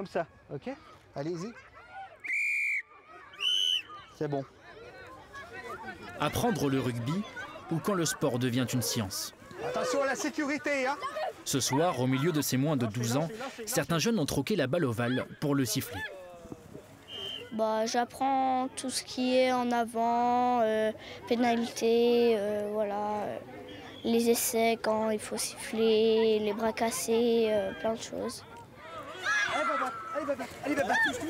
comme ça, ok? Allez-y. C'est bon. Apprendre le rugby ou quand le sport devient une science. Attention à la sécurité, hein! Ce soir, au milieu de ces moins de 12 ans, certains jeunes ont troqué la balle ovale pour le sifflet. J'apprends tout ce qui est en avant, pénalité, voilà, les essais quand il faut siffler, les bras cassés, plein de choses.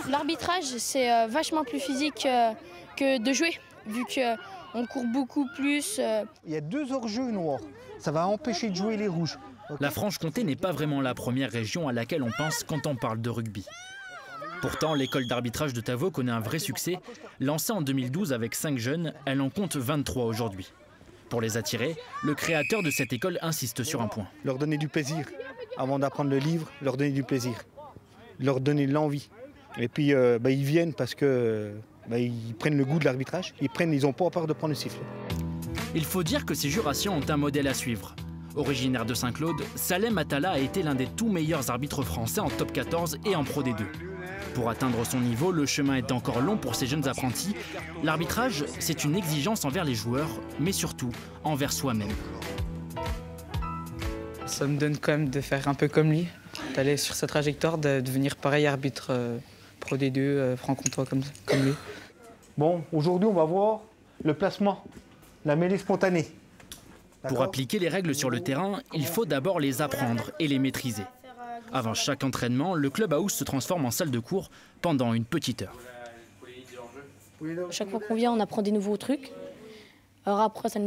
L'arbitrage, c'est vachement plus physique que de jouer, vu qu'on court beaucoup plus. Il y a 2 hors-jeux noirs. Ça va empêcher de jouer les rouges. Okay. La Franche-Comté n'est pas vraiment la première région à laquelle on pense quand on parle de rugby. Pourtant, l'école d'arbitrage de Tavaux connaît un vrai succès. Lancée en 2012 avec 5 jeunes, elle en compte 23 aujourd'hui. Pour les attirer, le créateur de cette école insiste sur un point. Leur donner du plaisir. Avant d'apprendre le livre, leur donner du plaisir. Leur donner de l'envie. Et puis, ils viennent parce que ils prennent le goût de l'arbitrage. Ils n'ont pas peur de prendre le sifflet. Il faut dire que ces jurassiens ont un modèle à suivre. Originaire de Saint-Claude, Salem Atala a été l'un des tout meilleurs arbitres français en top 14 et en Pro D2. Pour atteindre son niveau, le chemin est encore long pour ces jeunes apprentis. L'arbitrage, c'est une exigence envers les joueurs, mais surtout envers soi-même. Ça me donne quand même de faire un peu comme lui, d'aller sur sa trajectoire, de devenir pareil arbitre Pro D2, franc-comtois comme lui. Bon, aujourd'hui, on va voir le placement, la mêlée spontanée. Pour appliquer les règles sur le terrain, il faut d'abord les apprendre et les maîtriser. Avant chaque entraînement, le club house se transforme en salle de cours pendant une petite heure. Chaque fois qu'on vient, on apprend des nouveaux trucs. Alors après, ça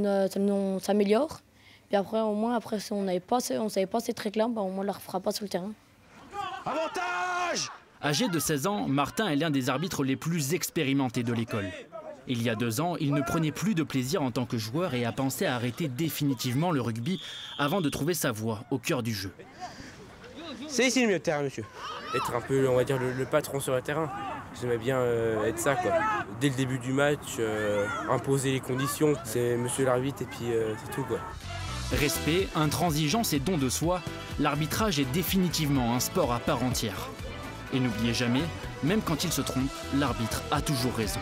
s'améliore. Puis après, au moins, si on ne savait pas ces trucs-là, au moins on ne les refera pas sur le terrain. Avantage! Âgé de 16 ans, Martin est l'un des arbitres les plus expérimentés de l'école. Il y a 2 ans, il ne prenait plus de plaisir en tant que joueur et a pensé à arrêter définitivement le rugby avant de trouver sa voie au cœur du jeu. C'est ici le milieu de terrain, monsieur. Être un peu, on va dire, le patron sur le terrain. J'aimais bien être ça, quoi. Dès le début du match, imposer les conditions. C'est monsieur l'arbitre et puis c'est tout, quoi. Respect, intransigeance et don de soi, l'arbitrage est définitivement un sport à part entière. Et n'oubliez jamais, même quand il se trompe, l'arbitre a toujours raison.